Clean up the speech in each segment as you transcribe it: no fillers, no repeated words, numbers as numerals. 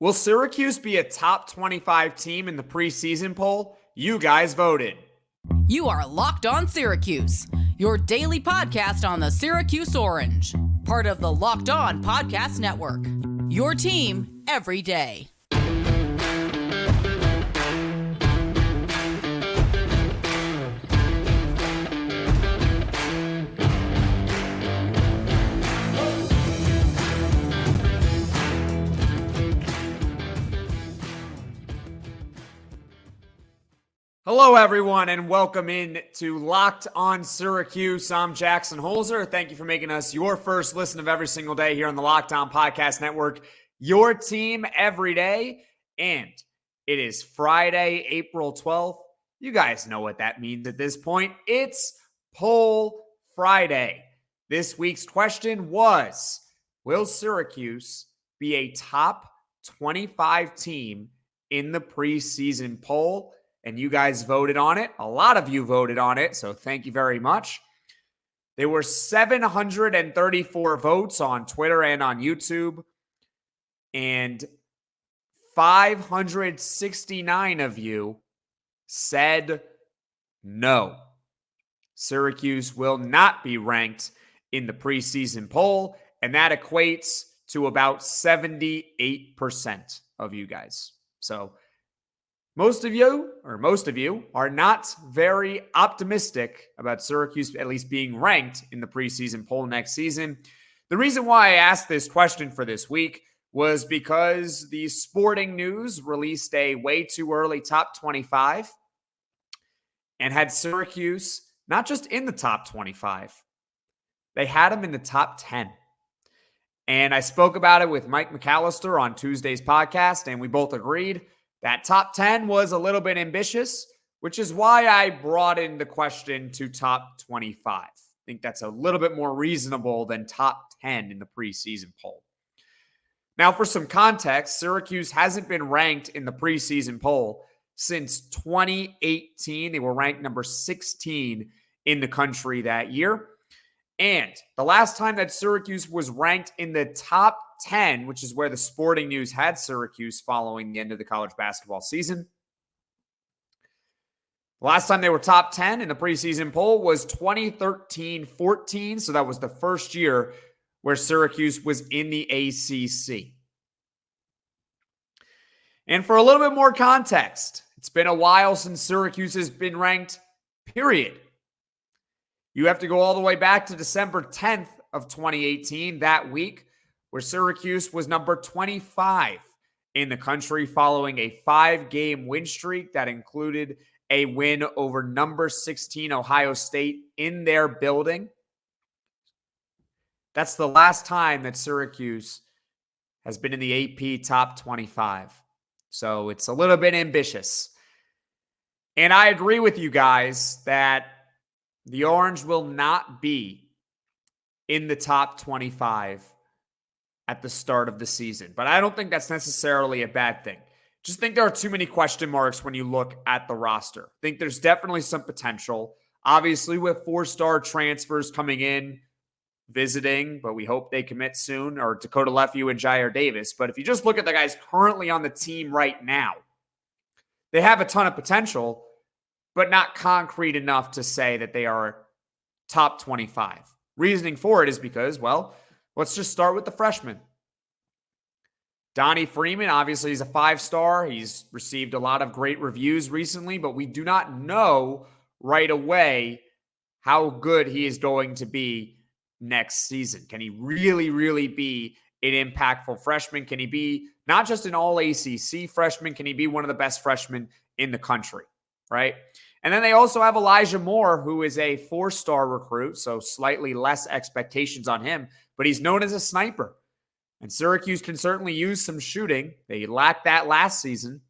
Will Syracuse be a top 25 team in the preseason poll? You guys voted. You are Locked On Syracuse, your daily podcast on the Syracuse Orange, part of the Locked On Podcast Network, your team every day. Hello, everyone, and welcome in to Locked On Syracuse. I'm Jackson Holzer. Thank you for making us your first listen of every single day here on the Locked On Podcast Network, your team every day. And it is Friday, April 12th. You guys know what that means at this point. It's Poll Friday. This week's question was, will Syracuse be a top 25 team in the preseason poll? And you guys voted on it. A lot of you voted on it, so thank you very much. There were 734 votes on Twitter and on YouTube, and 569 of you said no. Syracuse will not be ranked in the preseason poll, and that equates to about 78% of you guys. So most of you are not very optimistic about Syracuse at least being ranked in the preseason poll next season. The reason why I asked this question for this week was because the Sporting News released a way too early top 25 and had Syracuse not just in the top 25, they had them in the top 10. And I spoke about it with Mike McAllister on Tuesday's podcast, and we both agreed that top 10 was a little bit ambitious, which is why I broadened the question to top 25. I think that's a little bit more reasonable than top 10 in the preseason poll. Now, for some context, Syracuse hasn't been ranked in the preseason poll since 2018. They were ranked number 16 in the country that year. And the last time that Syracuse was ranked in the top 10, which is where the Sporting News had Syracuse following the end of the college basketball season. The last time they were top 10 in the preseason poll was 2013-14. So that was the first year where Syracuse was in the ACC. And for a little bit more context, it's been a while since Syracuse has been ranked, period. You have to go all the way back to December 10th of 2018, that week, where Syracuse was number 25 in the country following a 5-game win streak that included a win over number 16 Ohio State in their building. That's the last time that Syracuse has been in the AP top 25. So it's a little bit ambitious. And I agree with you guys that the Orange will not be in the top 25 at the start of the season. But I don't think that's necessarily a bad thing. Just think there are too many question marks when you look at the roster. I think there's definitely some potential. Obviously, with 4-star transfers coming in, visiting, but we hope they commit soon, or Dakota, Leffew, and Jyare Davis. But if you just look at the guys currently on the team right now, they have a ton of potential, but not concrete enough to say that they are top 25. Reasoning for it is because, well, let's just start with the freshmen. Donnie Freeman, obviously, he's a 5-star. He's received a lot of great reviews recently, but we do not know right away how good he is going to be next season. Can he really, really be an impactful freshman? Can he be not just an all-ACC freshman? Can he be one of the best freshmen in the country, right? And then they also have Elijah Moore, who is a 4-star recruit, so slightly less expectations on him, but he's known as a sniper. And Syracuse can certainly use some shooting. They lacked that last season.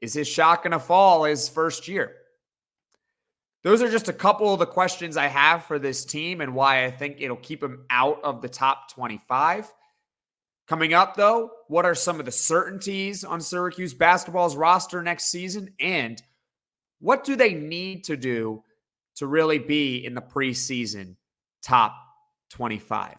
Is his shot going to fall his first year? Those are just a couple of the questions I have for this team and why I think it'll keep him out of the top 25. Coming up, though, what are some of the certainties on Syracuse basketball's roster next season? And what do they need to do to really be in the preseason top 25?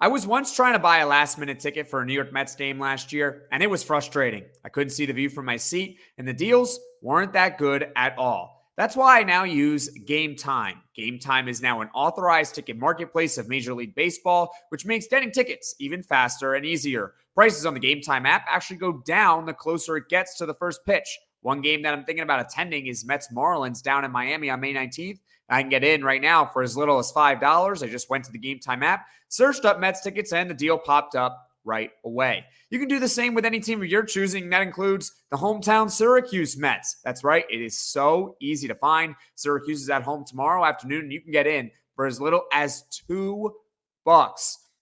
I was once trying to buy a last-minute ticket for a New York Mets game last year, and it was frustrating. I couldn't see the view from my seat, and the deals weren't that good at all. That's why I now use Gametime. Gametime is now an authorized ticket marketplace of Major League Baseball, which makes getting tickets even faster and easier. Prices on the Gametime app actually go down the closer it gets to the first pitch. One game that I'm thinking about attending is Mets-Marlins down in Miami on May 19th. I can get in right now for as little as $5. I just went to the Gametime app, searched up Mets tickets, and the deal popped up right away. You can do the same with any team of your choosing. That includes the hometown Syracuse Mets. That's right. It is so easy to find. Syracuse is at home tomorrow afternoon, and you can get in for as little as $2.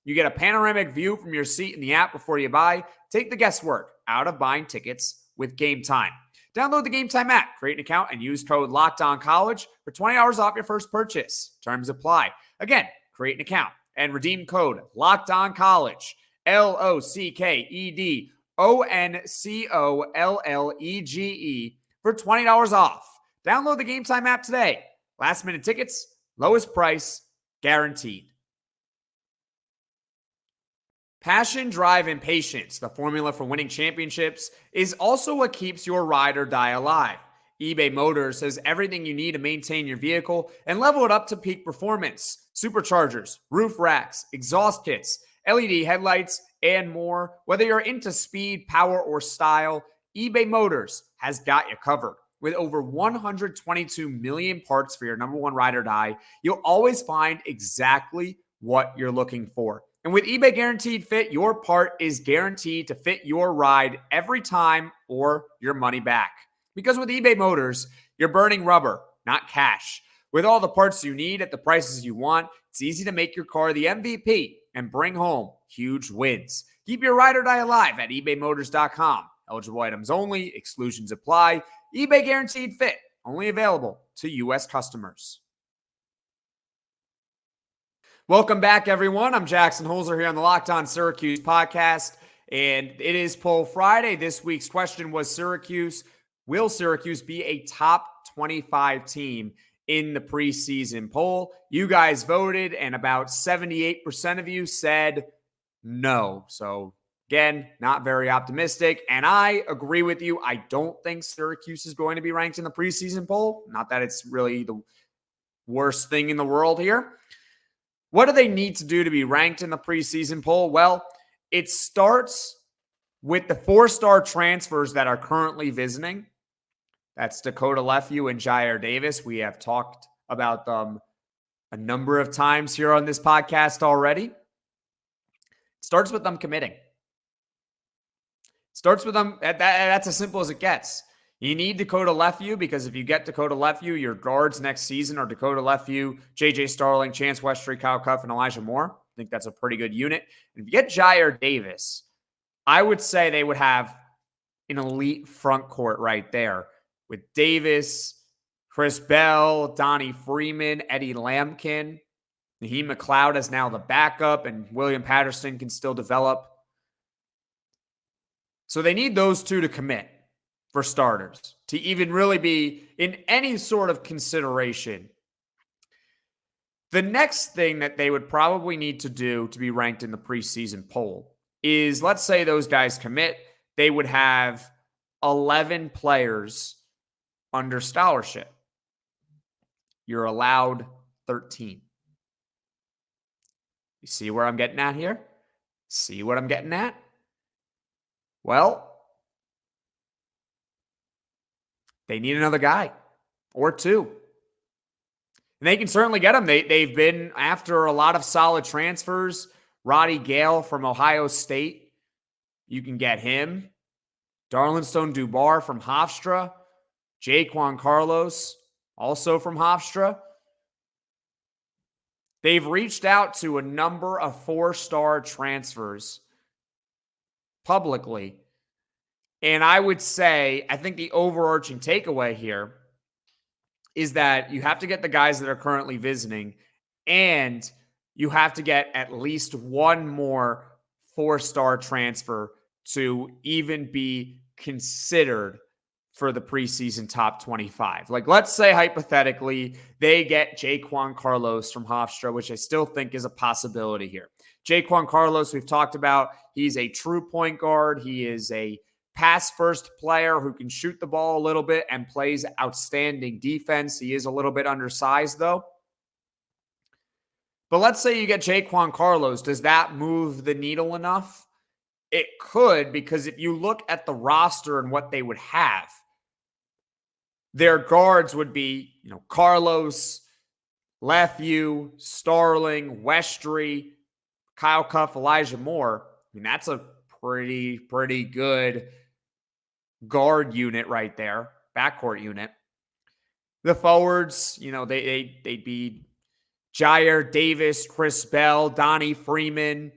You get a panoramic view from your seat in the app before you buy. Take the guesswork out of buying tickets with Gametime. Download the Gametime app, create an account, and use code LOCKEDONCollege for $20 off your first purchase. Terms apply. Again, create an account and redeem code LOCKEDONCollege, LOCKEDONCOLLEGE for $20 off. Download the Gametime app today. Last minute tickets, lowest price, guaranteed. Passion, drive, and patience, the formula for winning championships, is also what keeps your ride or die alive. eBay Motors has everything you need to maintain your vehicle and level it up to peak performance. Superchargers, roof racks, exhaust kits, LED headlights, and more. Whether you're into speed, power, or style, eBay Motors has got you covered. With over 122 million parts for your number one ride or die, you'll always find exactly what you're looking for. And with eBay Guaranteed Fit, your part is guaranteed to fit your ride every time or your money back. Because with eBay Motors, you're burning rubber, not cash. With all the parts you need at the prices you want, it's easy to make your car the MVP and bring home huge wins. Keep your ride or die alive at ebaymotors.com. Eligible items only, exclusions apply. eBay Guaranteed Fit, only available to U.S. customers. Welcome back, everyone. I'm Jackson Holzer here on the Locked On Syracuse Podcast, and it is Poll Friday. This week's question was will Syracuse be a top 25 team in the preseason poll? You guys voted, and about 78% of you said no. So, again, not very optimistic, and I agree with you. I don't think Syracuse is going to be ranked in the preseason poll. Not that it's really the worst thing in the world here. What do they need to do to be ranked in the preseason poll? Well, it starts with the 4-star transfers that are currently visiting. That's Dakota, Leffew, and Jyare Davis. We have talked about them a number of times here on this podcast already. It starts with them committing. Starts with them. That's as simple as it gets. You need Dakota Leffew because if you get Dakota Leffew, your guards next season are Dakota Leffew, J.J. Starling, Chance Westry, Kyle Cuff, and Elijah Moore. I think that's a pretty good unit. And if you get Jyare Davis, I would say they would have an elite front court right there with Davis, Chris Bell, Donnie Freeman, Eddie Lampkin. Naheem McLeod is now the backup, and William Patterson can still develop. So they need those two to commit for starters to even really be in any sort of consideration. The next thing that they would probably need to do to be ranked in the preseason poll is, let's say those guys commit, they would have 11 players under scholarship. You're allowed 13. You see where I'm getting at here? See what I'm getting at? Well, they need another guy or two. And they can certainly get them. They've been after a lot of solid transfers. Roddy Gale from Ohio State, you can get him. Darlinstone Dubar from Hofstra. Jaquan Carlos, also from Hofstra. They've reached out to a number of 4-star transfers publicly. And I would say, I think the overarching takeaway here is that you have to get the guys that are currently visiting, and you have to get at least one more 4-star transfer to even be considered for the preseason top 25. Like, let's say hypothetically they get Jaquan Carlos from Hofstra, which I still think is a possibility here. Jaquan Carlos, we've talked about. He's a true point guard. He is a pass-first player who can shoot the ball a little bit and plays outstanding defense. He is a little bit undersized, though. But let's say you get Jaquan Carlos. Does that move the needle enough? It could, because if you look at the roster and what they would have, their guards would be, Carlos, Leffew, Starling, Westry, Kyle Cuff, Elijah Moore. I mean, that's a pretty good guard unit right there, backcourt unit. The forwards, they'd be Jyare, Davis, Chris Bell, Donnie, Freeman.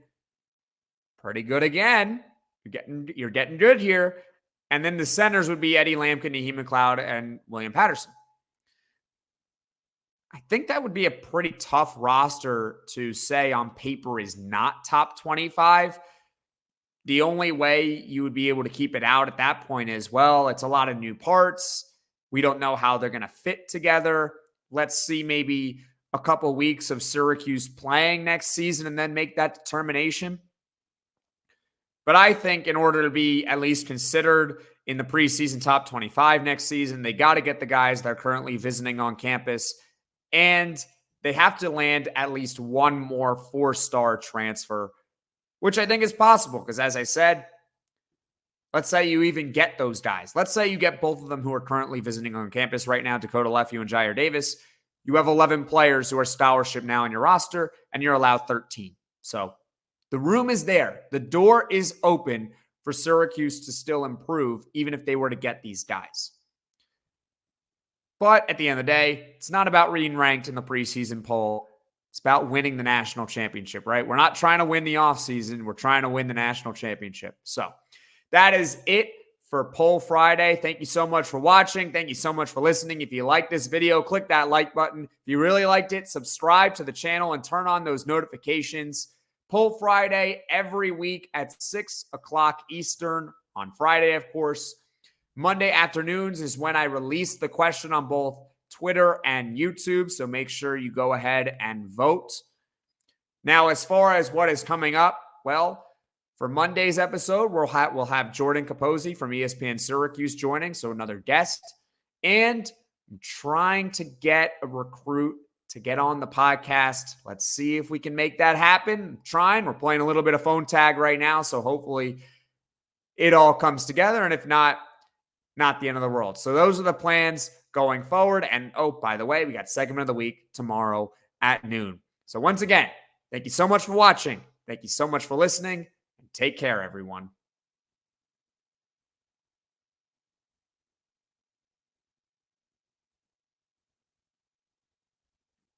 Pretty good again. You're getting good here. And then the centers would be Eddie Lampkin, Naheem McLeod, and William Patterson. I think that would be a pretty tough roster to say on paper is not top 25. The only way you would be able to keep it out at that point is, well, it's a lot of new parts. We don't know how they're going to fit together. Let's see maybe a couple weeks of Syracuse playing next season and then make that determination. But I think in order to be at least considered in the preseason top 25 next season, they got to get the guys that are currently visiting on campus, and they have to land at least one more 4-star transfer, which I think is possible because, as I said, let's say you even get those guys. Let's say you get both of them who are currently visiting on campus right now, Dakota, Leffew, and Jyare Davis. You have 11 players who are scholarship now on your roster, and you're allowed 13. So the room is there. The door is open for Syracuse to still improve, even if they were to get these guys. But at the end of the day, it's not about being ranked in the preseason poll. It's about winning the national championship, right? We're not trying to win the offseason. We're trying to win the national championship. So that is it for Poll Friday. Thank you so much for watching. Thank you so much for listening. If you like this video, click that like button. If you really liked it, subscribe to the channel and turn on those notifications. Poll Friday every week at 6 o'clock Eastern on Friday, of course. Monday afternoons is when I release the question on both Twitter and YouTube, so make sure you go ahead and vote. Now, as far as what is coming up, well, for Monday's episode, we'll have Jordan Capozzi from ESPN Syracuse joining, so another guest. And I'm trying to get a recruit to get on the podcast. Let's see if we can make that happen. We're playing a little bit of phone tag right now, so hopefully it all comes together. And if not the end of the world. So those are the plans going forward. And by the way, we got segment of the week tomorrow at noon. So once again, thank you so much for watching. Thank you so much for listening. And take care, everyone.